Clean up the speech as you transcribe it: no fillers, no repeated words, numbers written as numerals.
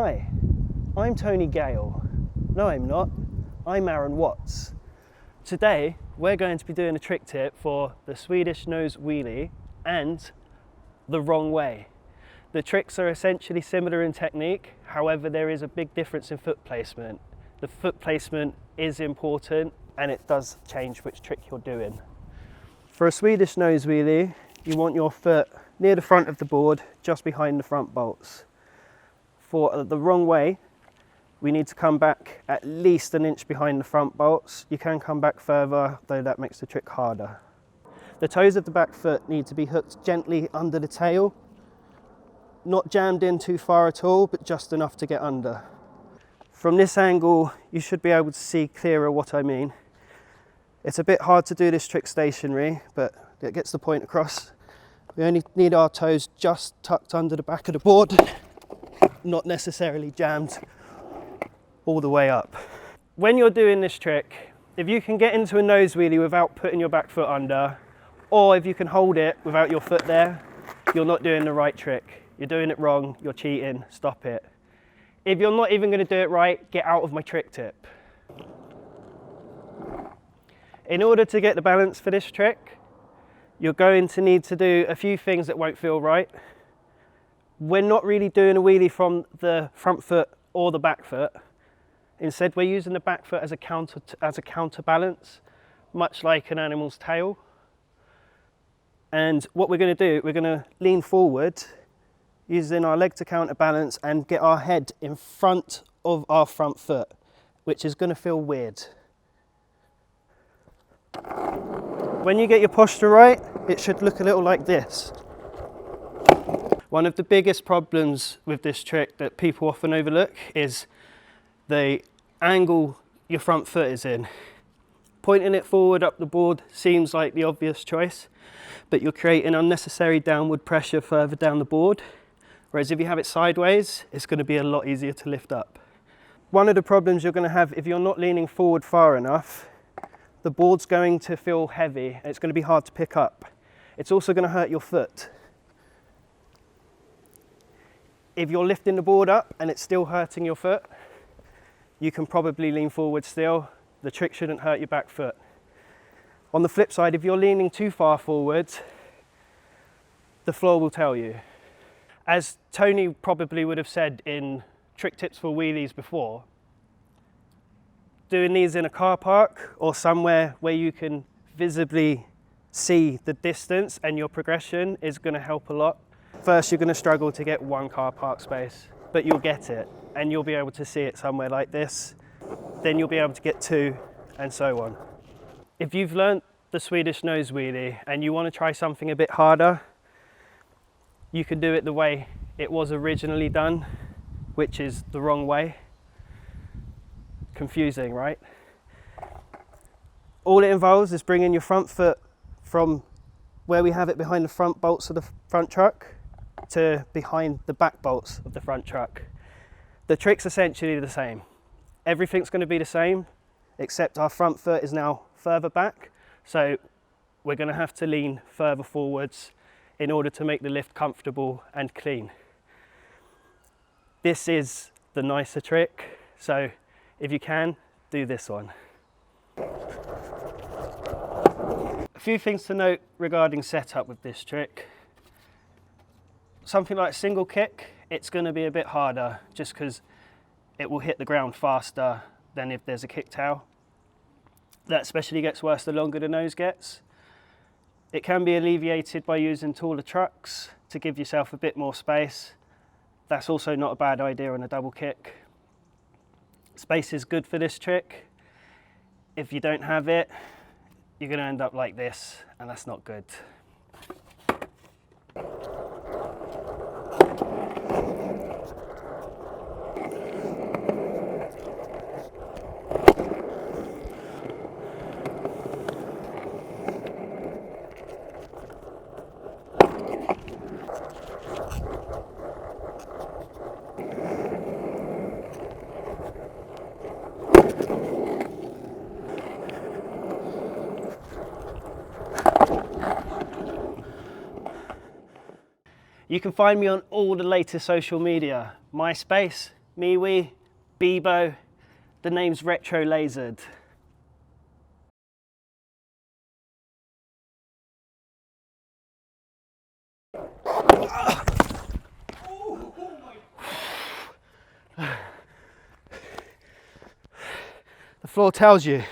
Hi, I'm Tony Gale. No, I'm not. I'm Aaron Watts. Today, we're going to be doing a trick tip for the Swedish nose wheelie and the wrong way. The tricks are essentially similar in technique, however, there is a big difference in foot placement. The foot placement is important and it does change which trick you're doing. For a Swedish nose wheelie, you want your foot near the front of the board, just behind the front bolts. For the wrong way, we need to come back at least an inch behind the front bolts. You can come back further, though that makes the trick harder. The toes of the back foot need to be hooked gently under the tail, not jammed in too far at all, but just enough to get under. From this angle, you should be able to see clearer what I mean. It's a bit hard to do this trick stationary, but it gets the point across. We only need our toes just tucked under the back of the board, not necessarily jammed all the way up. When you're doing this trick, if you can get into a nose wheelie without putting your back foot under, or if you can hold it without your foot there, you're not doing the right trick. You're doing it wrong, you're cheating, stop it. If you're not even going to do it right, get out of my trick tip. In order to get the balance for this trick, you're going to need to do a few things that won't feel right. We're not really doing a wheelie from the front foot or the back foot. Instead, we're using the back foot as a counterbalance, much like an animal's tail. And what we're going to do, we're going to lean forward, using our leg to counterbalance and get our head in front of our front foot, which is going to feel weird. When you get your posture right, it should look a little like this. One of the biggest problems with this trick that people often overlook is the angle your front foot is in. Pointing it forward up the board seems like the obvious choice, but you're creating unnecessary downward pressure further down the board, whereas if you have it sideways, it's going to be a lot easier to lift up. One of the problems you're going to have if you're not leaning forward far enough, the board's going to feel heavy and it's going to be hard to pick up. It's also going to hurt your foot. If you're lifting the board up and it's still hurting your foot, you can probably lean forward still. The trick shouldn't hurt your back foot. On the flip side, if you're leaning too far forward, the floor will tell you. As Tony probably would have said in trick tips for wheelies before, doing these in a car park or somewhere where you can visibly see the distance and your progression is going to help a lot. First, you're going to struggle to get one car park space, but you'll get it and you'll be able to see it somewhere like this. Then you'll be able to get two and so on. If you've learnt the Swedish nose wheelie and you want to try something a bit harder, you can do it the way it was originally done, which is the wrong way. Confusing, right? All it involves is bringing your front foot from where we have it behind the front bolts of the front truck to behind the back bolts of the front truck. The trick's essentially the same. Everything's going to be the same, except our front foot is now further back, so we're going to have to lean further forwards in order to make the lift comfortable and clean. This is the nicer trick, so if you can, do this one. A few things to note regarding setup with this trick. Something like single kick, it's going to be a bit harder just because it will hit the ground faster than if there's a kick tail. That especially gets worse the longer the nose gets. It can be alleviated by using taller trucks to give yourself a bit more space. That's also not a bad idea on a double kick. Space is good for this trick. If you don't have it, you're going to end up like this, and that's not good. You can find me on all the latest social media, MySpace, MeWe, Bebo, the name's Retro Lasered. The floor tells you